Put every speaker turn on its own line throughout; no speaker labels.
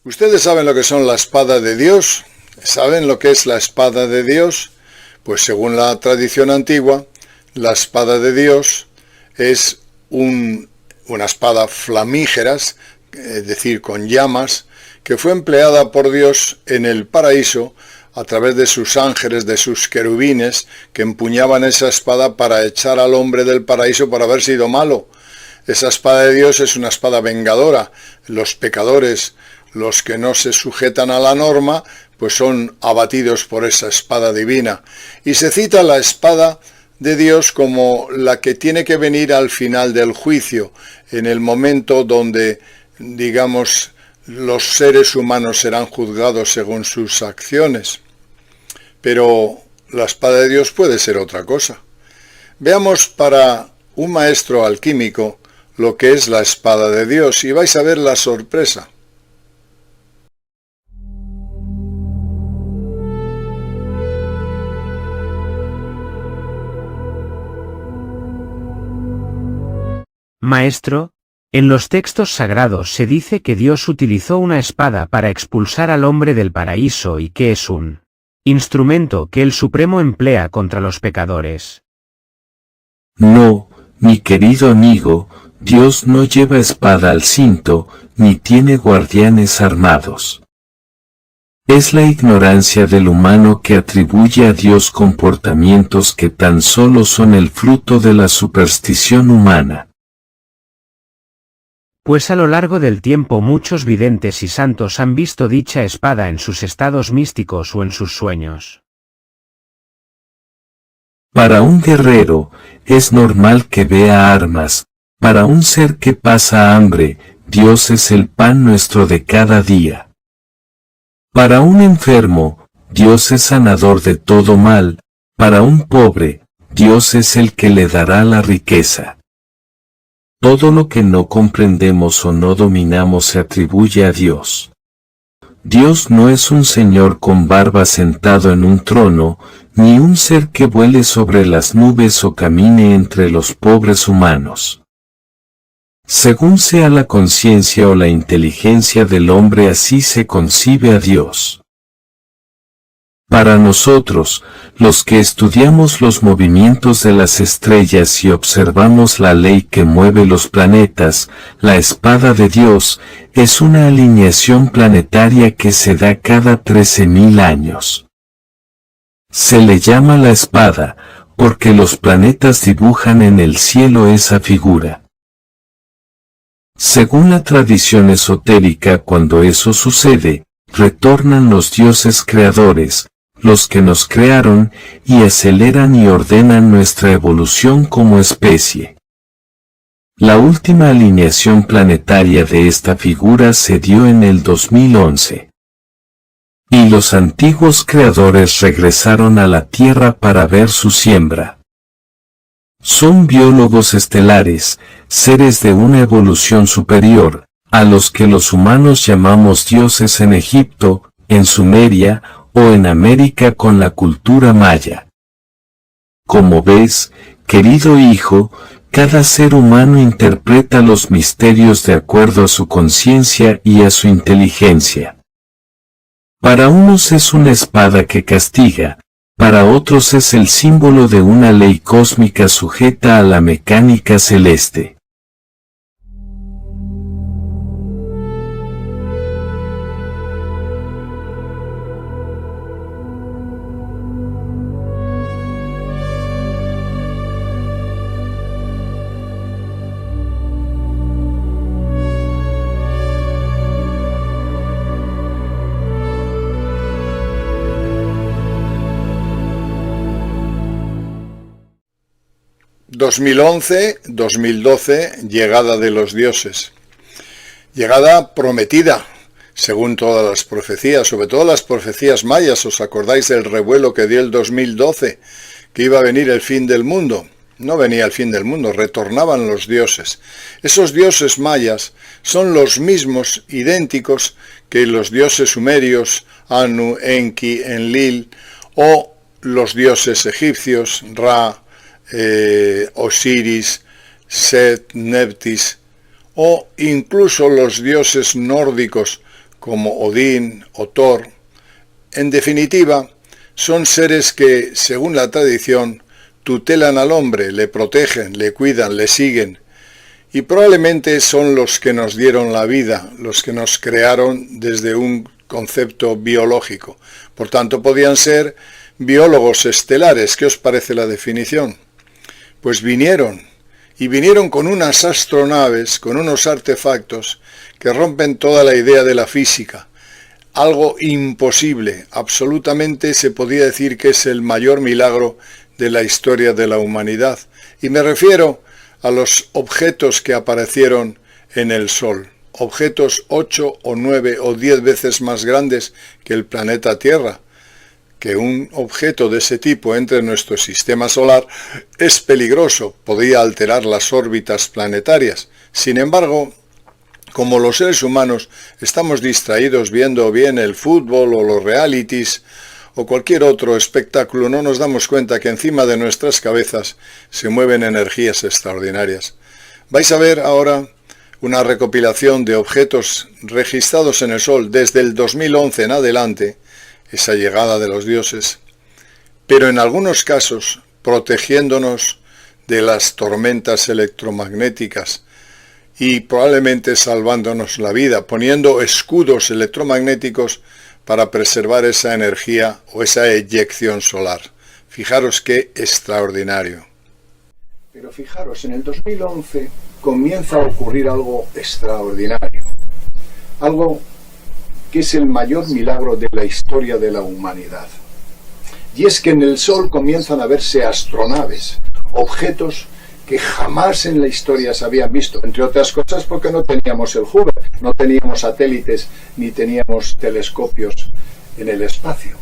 ¿Ustedes saben lo que son la espada de Dios? ¿Saben lo que es la espada de Dios? Pues según la tradición antigua, la espada de Dios es una espada flamígera, es decir, con llamas, que fue empleada por Dios en el paraíso a través de sus ángeles, de sus querubines, que empuñaban esa espada para echar al hombre del paraíso por haber sido malo. Esa espada de Dios es una espada vengadora. Los pecadores, los que no se sujetan a la norma, pues son abatidos por esa espada divina. Y se cita la espada de Dios como la que tiene que venir al final del juicio, en el momento donde, digamos, los seres humanos serán juzgados según sus acciones. Pero la espada de Dios puede ser otra cosa. Veamos para un maestro alquímico lo que es la espada de Dios y vais a ver la sorpresa.
Maestro, en los textos sagrados se dice que Dios utilizó una espada para expulsar al hombre del paraíso y que es un instrumento que el Supremo emplea contra los pecadores.
No, mi querido amigo, Dios no lleva espada al cinto, ni tiene guardianes armados. Es la ignorancia del humano que atribuye a Dios comportamientos que tan solo son el fruto de la superstición humana.
Pues a lo largo del tiempo muchos videntes y santos han visto dicha espada en sus estados místicos o en sus sueños.
Para un guerrero, es normal que vea armas. Para un ser que pasa hambre, Dios es el pan nuestro de cada día. Para un enfermo, Dios es sanador de todo mal. Para un pobre, Dios es el que le dará la riqueza. Todo lo que no comprendemos o no dominamos se atribuye a Dios. Dios no es un señor con barba sentado en un trono, ni un ser que vuele sobre las nubes o camine entre los pobres humanos. Según sea la conciencia o la inteligencia del hombre, así se concibe a Dios. Para nosotros, los que estudiamos los movimientos de las estrellas y observamos la ley que mueve los planetas, la espada de Dios es una alineación planetaria que se da cada 13.000 años. Se le llama la espada, porque los planetas dibujan en el cielo esa figura. Según la tradición esotérica, cuando eso sucede, retornan los dioses creadores, los que nos crearon, y aceleran y ordenan nuestra evolución como especie. La última alineación planetaria de esta figura se dio en el 2011. Y los antiguos creadores regresaron a la Tierra para ver su siembra. Son biólogos estelares, seres de una evolución superior, a los que los humanos llamamos dioses en Egipto, en Sumeria, o en América con la cultura maya. Como ves, querido hijo, cada ser humano interpreta los misterios de acuerdo a su conciencia y a su inteligencia. Para unos es una espada que castiga, para otros es el símbolo de una ley cósmica sujeta a la mecánica celeste.
...2011-2012, llegada de los dioses. Llegada prometida, según todas las profecías, sobre todo las profecías mayas. ¿Os acordáis del revuelo que dio el 2012? Que iba a venir el fin del mundo. No venía el fin del mundo, retornaban los dioses. Esos dioses mayas son los mismos, idénticos, que los dioses sumerios, Anu, Enki, Enlil, o los dioses egipcios, Ra, Osiris, Set, Neptis, o incluso los dioses nórdicos como Odín o Thor. En definitiva, son seres que, según la tradición, tutelan al hombre, le protegen, le cuidan, le siguen, y probablemente son los que nos dieron la vida, los que nos crearon desde un concepto biológico. Por tanto, podían ser biólogos estelares. ¿Qué os parece la definición? Pues vinieron con unas astronaves, con unos artefactos que rompen toda la idea de la física. Algo imposible, absolutamente se podía decir que es el mayor milagro de la historia de la humanidad. Y me refiero a los objetos que aparecieron en el Sol, objetos 8 o 9 o 10 veces más grandes que el planeta Tierra. Que un objeto de ese tipo entre en nuestro sistema solar es peligroso, podía alterar las órbitas planetarias. Sin embargo, como los seres humanos estamos distraídos viendo bien el fútbol o los realities o cualquier otro espectáculo, no nos damos cuenta que encima de nuestras cabezas se mueven energías extraordinarias. Vais a ver ahora una recopilación de objetos registrados en el Sol desde el 2011 en adelante, esa llegada de los dioses, pero en algunos casos protegiéndonos de las tormentas electromagnéticas y probablemente salvándonos la vida, poniendo escudos electromagnéticos para preservar esa energía o esa eyección solar. Fijaros qué extraordinario. Pero fijaros, en el 2011 comienza a ocurrir algo extraordinario, algo que es el mayor milagro de la historia de la humanidad. Y es que en el Sol comienzan a verse astronaves, objetos que jamás en la historia se habían visto, entre otras cosas porque no teníamos el Hubble, no teníamos satélites ni teníamos telescopios en el espacio.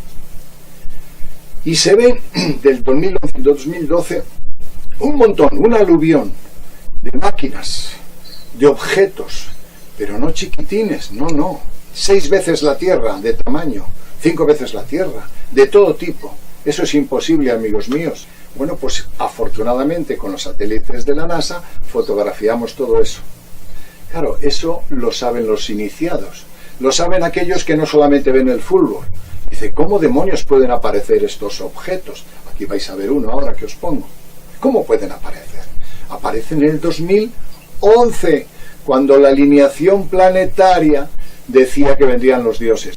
Y se ven del 2011 al 2012 un montón, un aluvión de máquinas, de objetos, pero no chiquitines, no, 6 veces la Tierra de tamaño, 5 veces la Tierra, de todo tipo. Eso es imposible, amigos míos. Bueno, pues afortunadamente con los satélites de la NASA fotografiamos todo eso. Claro, eso lo saben los iniciados, lo saben aquellos que no solamente ven el fútbol. Dice, ¿cómo demonios pueden aparecer estos objetos? Aquí vais a ver uno ahora que os pongo. ¿Cómo pueden aparecer? Aparecen en el 2011, cuando la alineación planetaria decía que vendrían los dioses.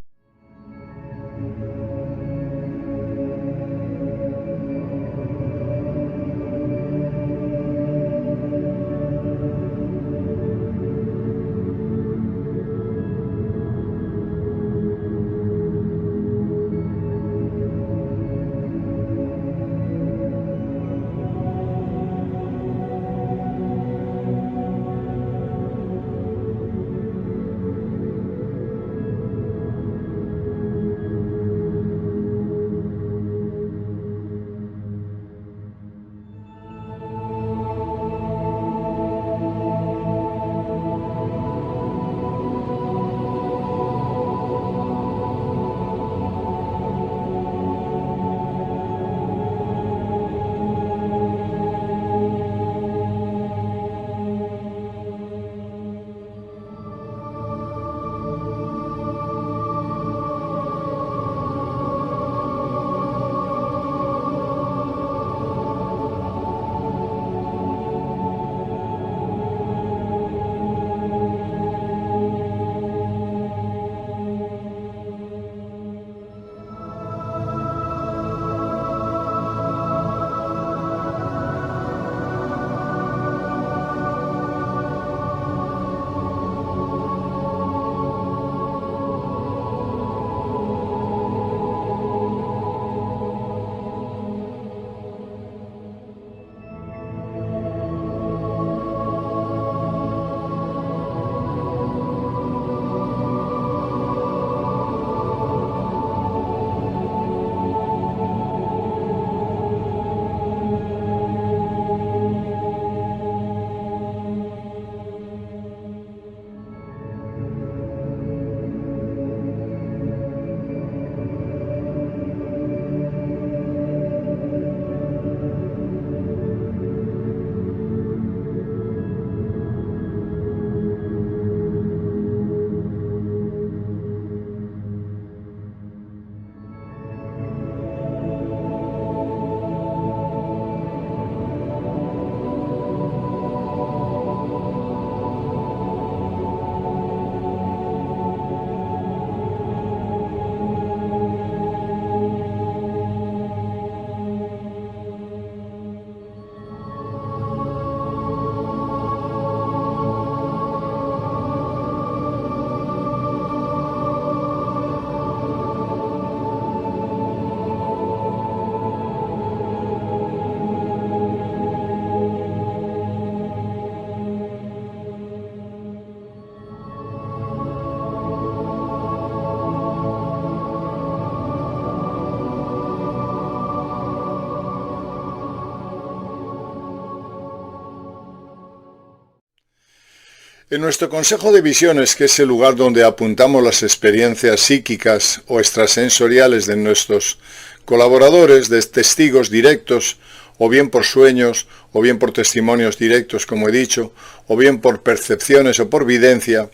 En nuestro Consejo de Visiones, que es el lugar donde apuntamos las experiencias psíquicas o extrasensoriales de nuestros colaboradores, de testigos directos, o bien por sueños, o bien por testimonios directos, como he dicho, o bien por percepciones o por videncia,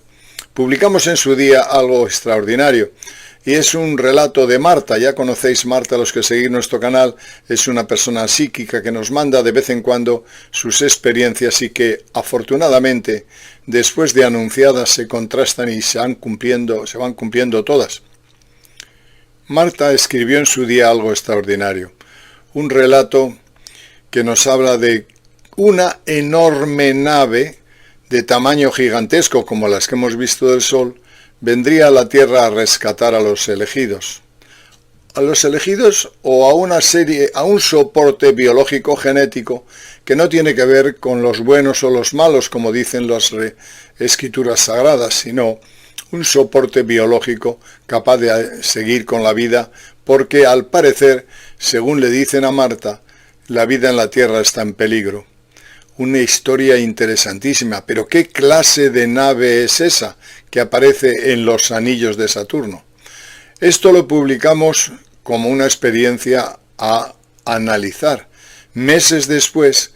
publicamos en su día algo extraordinario. Y es un relato de Marta. Ya conocéis Marta, los que seguís nuestro canal, es una persona psíquica que nos manda de vez en cuando sus experiencias y que afortunadamente después de anunciadas se contrastan y se van cumpliendo todas. Marta escribió en su día algo extraordinario, un relato que nos habla de una enorme nave de tamaño gigantesco como las que hemos visto del Sol, vendría a la Tierra a rescatar a los elegidos. A los elegidos o a un soporte biológico genético que no tiene que ver con los buenos o los malos, como dicen las escrituras sagradas, sino un soporte biológico capaz de seguir con la vida, porque al parecer, según le dicen a Marta, la vida en la Tierra está en peligro. Una historia interesantísima, pero ¿qué clase de nave es esa que aparece en los anillos de Saturno? Esto lo publicamos como una experiencia a analizar. Meses después,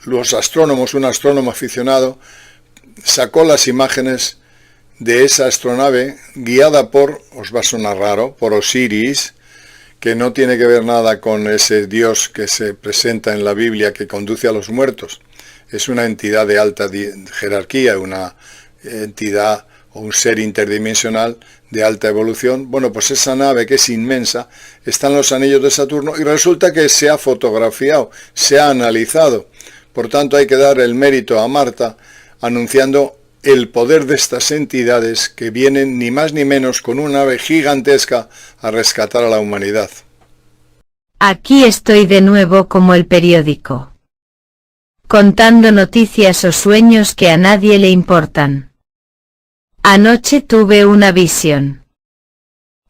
los astrónomos, un astrónomo aficionado, sacó las imágenes de esa astronave guiada por, os va a sonar raro, por Osiris, que no tiene que ver nada con ese dios que se presenta en la Biblia que conduce a los muertos. Es una entidad de alta jerarquía, una entidad o un ser interdimensional de alta evolución. Bueno, pues esa nave, que es inmensa, está en los anillos de Saturno y resulta que se ha fotografiado, se ha analizado. Por tanto, hay que dar el mérito a Marta anunciando el poder de estas entidades que vienen ni más ni menos con una nave gigantesca a rescatar a la humanidad.
Aquí estoy de nuevo como el periódico, contando noticias o sueños que a nadie le importan. Anoche tuve una visión.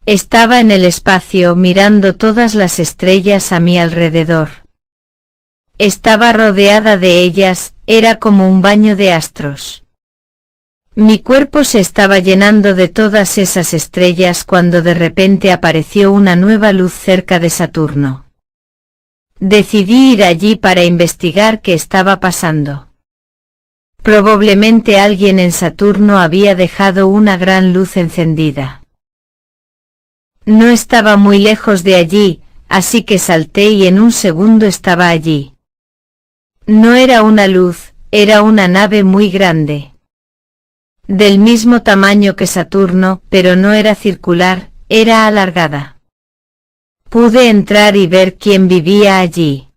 Estaba en el espacio mirando todas las estrellas a mi alrededor. Estaba rodeada de ellas, era como un baño de astros. Mi cuerpo se estaba llenando de todas esas estrellas cuando de repente apareció una nueva luz cerca de Saturno. Decidí ir allí para investigar qué estaba pasando. Probablemente alguien en Saturno había dejado una gran luz encendida. No estaba muy lejos de allí, así que salté y en un segundo estaba allí. No era una luz, era una nave muy grande. Del mismo tamaño que Saturno, pero no era circular, era alargada. Pude entrar y ver quién vivía allí.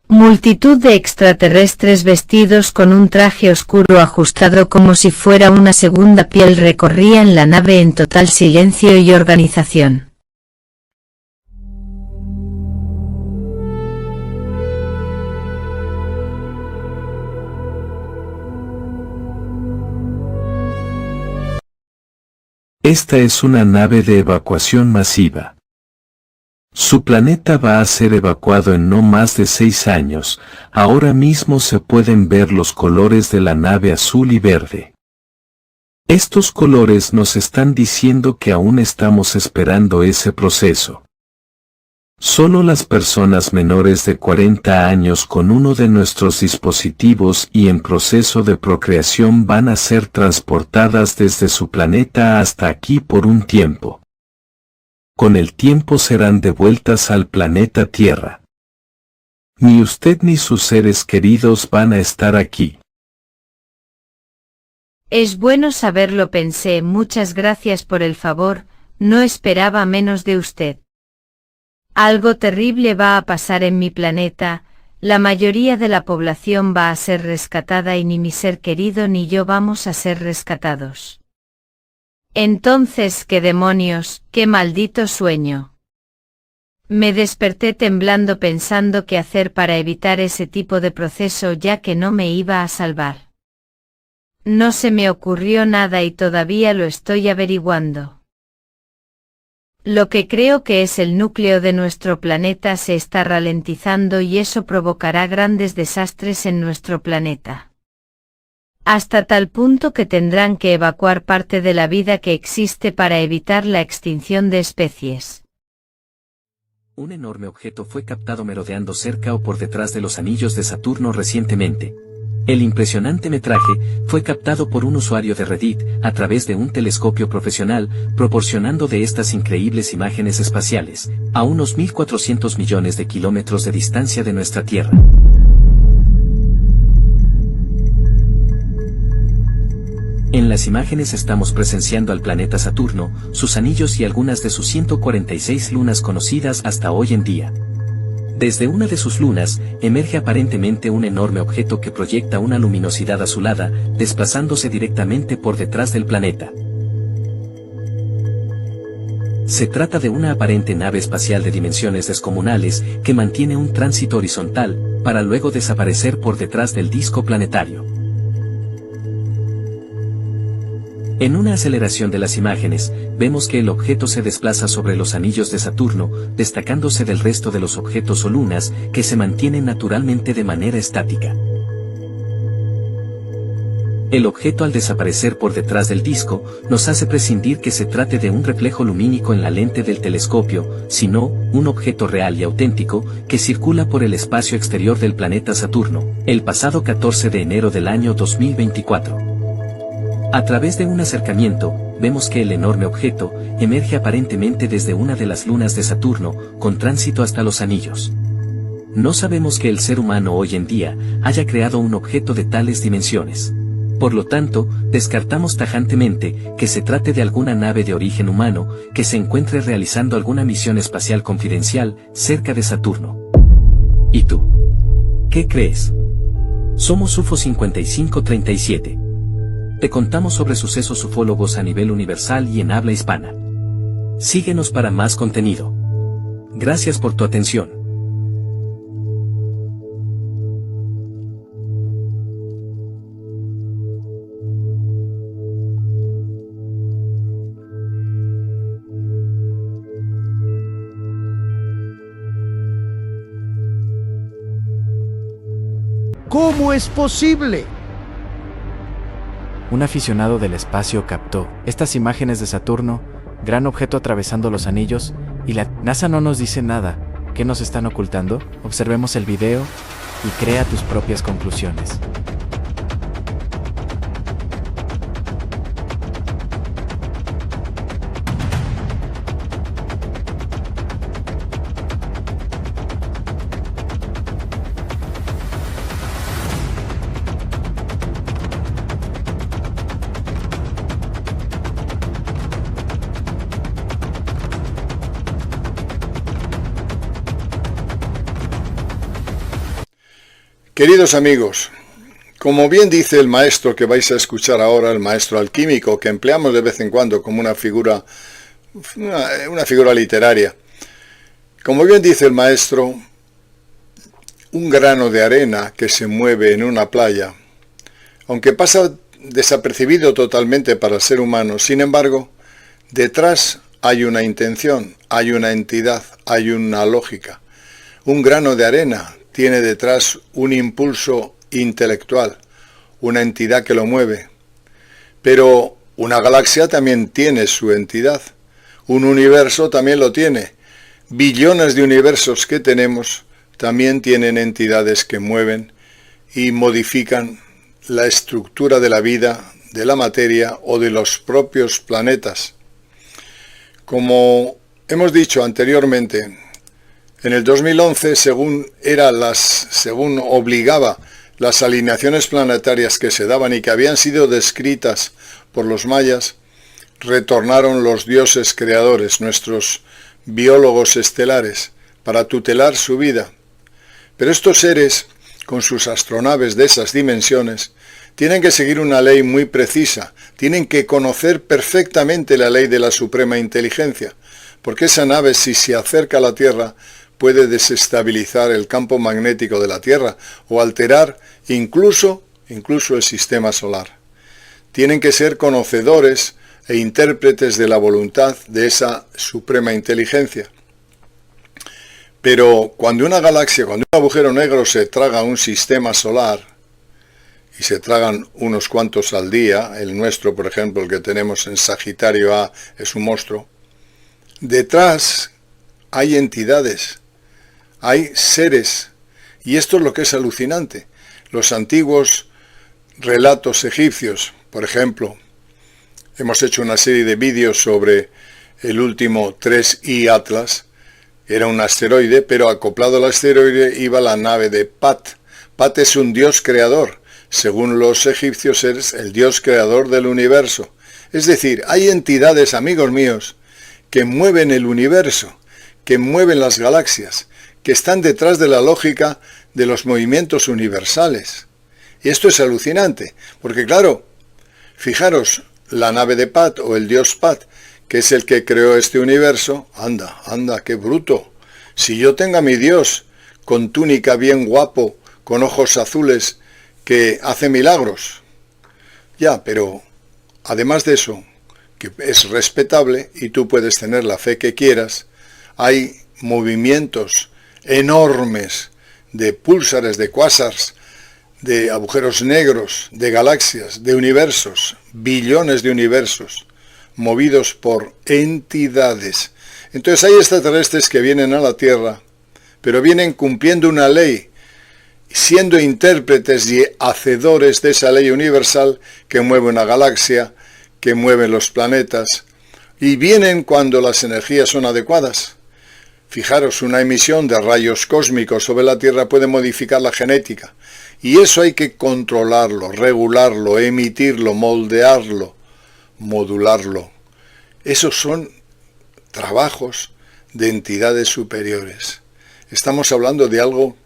Multitud de extraterrestres vestidos con un traje oscuro ajustado como si fuera una segunda piel recorrían la nave en total silencio y organización.
Esta es una nave de evacuación masiva. Su planeta va a ser evacuado en no más de 6 años, ahora mismo se pueden ver los colores de la nave azul y verde. Estos colores nos están diciendo que aún estamos esperando ese proceso. Solo las personas menores de 40 años con uno de nuestros dispositivos y en proceso de procreación van a ser transportadas desde su planeta hasta aquí por un tiempo. Con el tiempo serán devueltas al planeta Tierra. Ni usted ni sus seres queridos van a estar aquí.
Es bueno saberlo, pensé, muchas gracias por el favor, no esperaba menos de usted. Algo terrible va a pasar en mi planeta, la mayoría de la población va a ser rescatada y ni mi ser querido ni yo vamos a ser rescatados. Entonces, ¿qué demonios, qué maldito sueño? Me desperté temblando pensando qué hacer para evitar ese tipo de proceso ya que no me iba a salvar. No se me ocurrió nada y todavía lo estoy averiguando. Lo que creo que es el núcleo de nuestro planeta se está ralentizando y eso provocará grandes desastres en nuestro planeta. hasta tal punto que tendrán que evacuar parte de la vida que existe para evitar la extinción de especies.
Un enorme objeto fue captado merodeando cerca o por detrás de los anillos de Saturno recientemente. El impresionante metraje fue captado por un usuario de Reddit a través de un telescopio profesional, proporcionando de estas increíbles imágenes espaciales, a unos 1.400 millones de kilómetros de distancia de nuestra Tierra. En las imágenes estamos presenciando al planeta Saturno, sus anillos y algunas de sus 146 lunas conocidas hasta hoy en día. Desde una de sus lunas, emerge aparentemente un enorme objeto que proyecta una luminosidad azulada, desplazándose directamente por detrás del planeta. Se trata de una aparente nave espacial de dimensiones descomunales que mantiene un tránsito horizontal, para luego desaparecer por detrás del disco planetario. En una aceleración de las imágenes, vemos que el objeto se desplaza sobre los anillos de Saturno, destacándose del resto de los objetos o lunas, que se mantienen naturalmente de manera estática. El objeto al desaparecer por detrás del disco, nos hace prescindir que se trate de un reflejo lumínico en la lente del telescopio, sino, un objeto real y auténtico, que circula por el espacio exterior del planeta Saturno, el pasado 14 de enero del año 2024. A través de un acercamiento, vemos que el enorme objeto emerge aparentemente desde una de las lunas de Saturno, con tránsito hasta los anillos. No sabemos que el ser humano hoy en día haya creado un objeto de tales dimensiones. Por lo tanto, descartamos tajantemente que se trate de alguna nave de origen humano que se encuentre realizando alguna misión espacial confidencial cerca de Saturno. ¿Y tú? ¿Qué crees? Somos UFO 5537. Te contamos sobre sucesos ufólogos a nivel universal y en habla hispana. Síguenos para más contenido. Gracias por tu atención.
¿Cómo es posible?
Un aficionado del espacio captó estas imágenes de Saturno, gran objeto atravesando los anillos, y la NASA no nos dice nada. ¿Qué nos están ocultando? Observemos el video y crea tus propias conclusiones.
Queridos amigos, como bien dice el maestro que vais a escuchar ahora, el maestro alquímico, que empleamos de vez en cuando como una figura literaria, como bien dice el maestro, un grano de arena que se mueve en una playa, aunque pasa desapercibido totalmente para el ser humano, sin embargo, detrás hay una intención, hay una entidad, hay una lógica. Un grano de arena tiene detrás un impulso intelectual, una entidad que lo mueve. Pero una galaxia también tiene su entidad, un universo también lo tiene. Billones de universos que tenemos también tienen entidades que mueven y modifican la estructura de la vida, de la materia o de los propios planetas. Como hemos dicho anteriormente, en el 2011, según obligaba las alineaciones planetarias que se daban y que habían sido descritas por los mayas, retornaron los dioses creadores, nuestros biólogos estelares, para tutelar su vida. Pero estos seres, con sus astronaves de esas dimensiones, tienen que seguir una ley muy precisa, tienen que conocer perfectamente la ley de la suprema inteligencia, porque esa nave, si se acerca a la Tierra, puede desestabilizar el campo magnético de la Tierra o alterar incluso el sistema solar. Tienen que ser conocedores e intérpretes de la voluntad de esa suprema inteligencia. Pero cuando una galaxia, cuando un agujero negro se traga un sistema solar, y se tragan unos cuantos al día, el nuestro, por ejemplo, el que tenemos en Sagitario A, es un monstruo. Detrás hay entidades, hay seres, y esto es lo que es alucinante. Los antiguos relatos egipcios, por ejemplo, hemos hecho una serie de vídeos sobre el último 3I Atlas. Era un asteroide, pero acoplado al asteroide iba la nave de Pat. Pat es un dios creador. Según los egipcios es el dios creador del universo. Es decir, hay entidades, amigos míos, que mueven el universo, que mueven las galaxias, que están detrás de la lógica de los movimientos universales. Y esto es alucinante, porque claro, fijaros, la nave de Pat o el dios Pat, que es el que creó este universo, anda, qué bruto. Si yo tengo a mi Dios con túnica bien guapo, con ojos azules, que hace milagros. Ya, pero además de eso, que es respetable y tú puedes tener la fe que quieras, hay movimientos enormes de púlsares, de cuásars, de agujeros negros, de galaxias, de universos, billones de universos, movidos por entidades. Entonces hay extraterrestres que vienen a la Tierra, pero vienen cumpliendo una ley, siendo intérpretes y hacedores de esa ley universal que mueve una galaxia, que mueve los planetas, y vienen cuando las energías son adecuadas. Fijaros, una emisión de rayos cósmicos sobre la Tierra puede modificar la genética, y eso hay que controlarlo, regularlo, emitirlo, moldearlo, modularlo. Esos son trabajos de entidades superiores. Estamos hablando de algo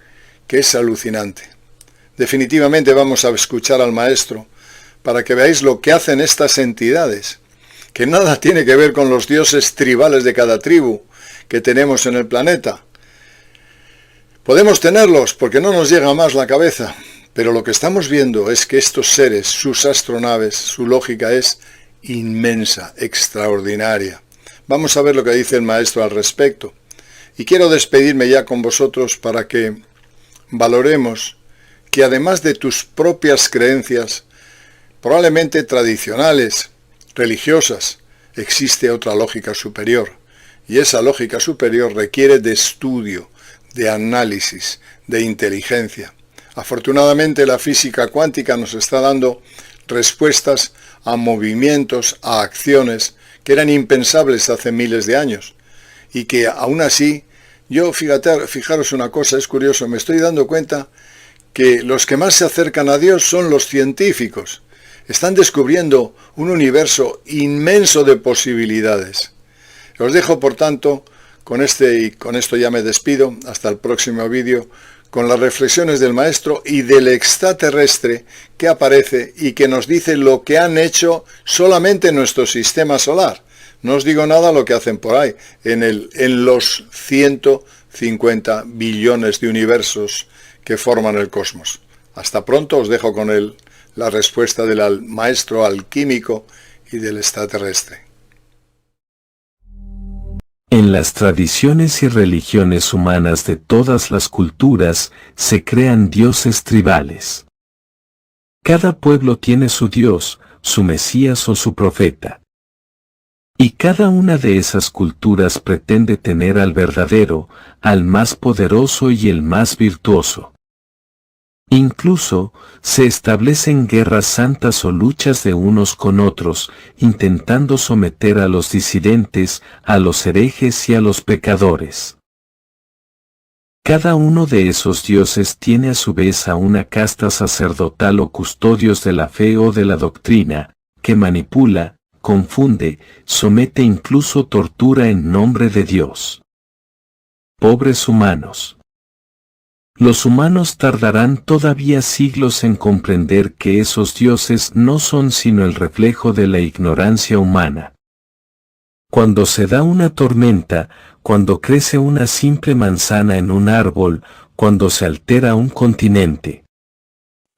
que es alucinante. Definitivamente vamos a escuchar al maestro para que veáis lo que hacen estas entidades, que nada tiene que ver con los dioses tribales de cada tribu que tenemos en el planeta. Podemos tenerlos porque no nos llega más la cabeza, pero lo que estamos viendo es que estos seres, sus astronaves, su lógica es inmensa, extraordinaria. Vamos a ver lo que dice el maestro al respecto. Y quiero despedirme ya con vosotros para que valoremos que además de tus propias creencias, probablemente tradicionales, religiosas, existe otra lógica superior. Y esa lógica superior requiere de estudio, de análisis, de inteligencia. Afortunadamente la física cuántica nos está dando respuestas a movimientos, a acciones que eran impensables hace miles de años. Y que aún así, fijaros una cosa, es curioso, me estoy dando cuenta que los que más se acercan a Dios son los científicos. Están descubriendo un universo inmenso de posibilidades. Os dejo, por tanto, con esto ya me despido, hasta el próximo vídeo, con las reflexiones del maestro y del extraterrestre que aparece y que nos dice lo que han hecho solamente en nuestro sistema solar. No os digo nada lo que hacen por ahí, en los 150 billones de universos que forman el cosmos. Hasta pronto, os dejo con la respuesta del maestro alquímico y del extraterrestre.
En las tradiciones y religiones humanas de todas las culturas se crean dioses tribales. Cada pueblo tiene su dios, su mesías o su profeta. Y cada una de esas culturas pretende tener al verdadero, al más poderoso y el más virtuoso. Incluso, se establecen guerras santas o luchas de unos con otros, intentando someter a los disidentes, a los herejes y a los pecadores. Cada uno de esos dioses tiene a su vez a una casta sacerdotal o custodios de la fe o de la doctrina, que manipula, confunde, somete e incluso tortura en nombre de Dios. Pobres humanos. Los humanos tardarán todavía siglos en comprender que esos dioses no son sino el reflejo de la ignorancia humana. Cuando se da una tormenta, cuando crece una simple manzana en un árbol, cuando se altera un continente,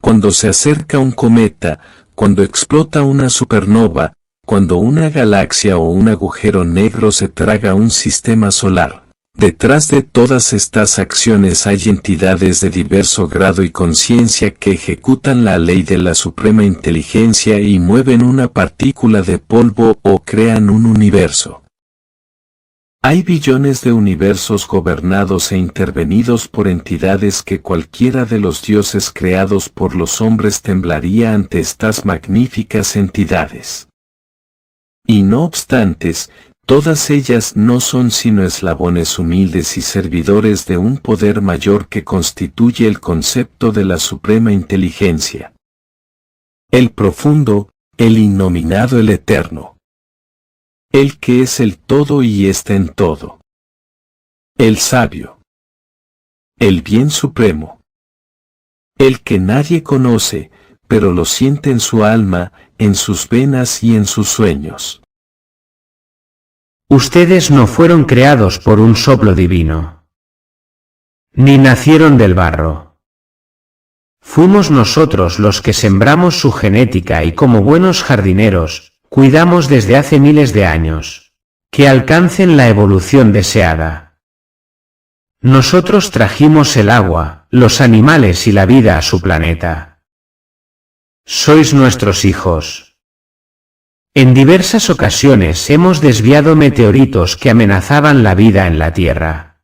cuando se acerca un cometa, cuando explota una supernova, cuando una galaxia o un agujero negro se traga un sistema solar. Detrás de todas estas acciones hay entidades de diverso grado y conciencia que ejecutan la ley de la suprema inteligencia y mueven una partícula de polvo o crean un universo. Hay billones de universos gobernados e intervenidos por entidades que cualquiera de los dioses creados por los hombres temblaría ante estas magníficas entidades. Y no obstante, todas ellas no son sino eslabones humildes y servidores de un poder mayor que constituye el concepto de la suprema inteligencia. El profundo, el innominado, el eterno. El que es el todo y está en todo. El sabio. El bien supremo. El que nadie conoce, pero lo siente en su alma, en sus venas y en sus sueños.
Ustedes no fueron creados por un soplo divino, ni nacieron del barro. Fuimos nosotros los que sembramos su genética y como buenos jardineros, cuidamos desde hace miles de años, que alcancen la evolución deseada. Nosotros trajimos el agua, los animales y la vida a su planeta. Sois nuestros hijos. En diversas ocasiones hemos desviado meteoritos que amenazaban la vida en la Tierra.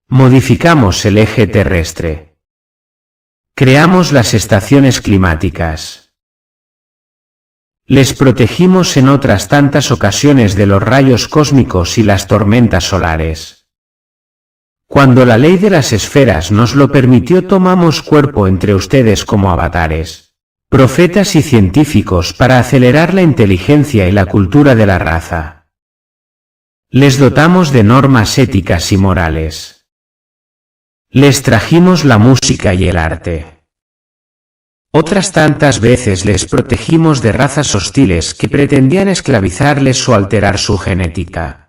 Modificamos el eje terrestre. Creamos las estaciones climáticas. Les protegimos en otras tantas ocasiones de los rayos cósmicos y las tormentas solares. Cuando la ley de las esferas nos lo permitió, tomamos cuerpo entre ustedes como avatares, profetas y científicos para acelerar la inteligencia y la cultura de la raza. Les dotamos de normas éticas y morales. Les trajimos la música y el arte. Otras tantas veces les protegimos de razas hostiles que pretendían esclavizarles o alterar su genética.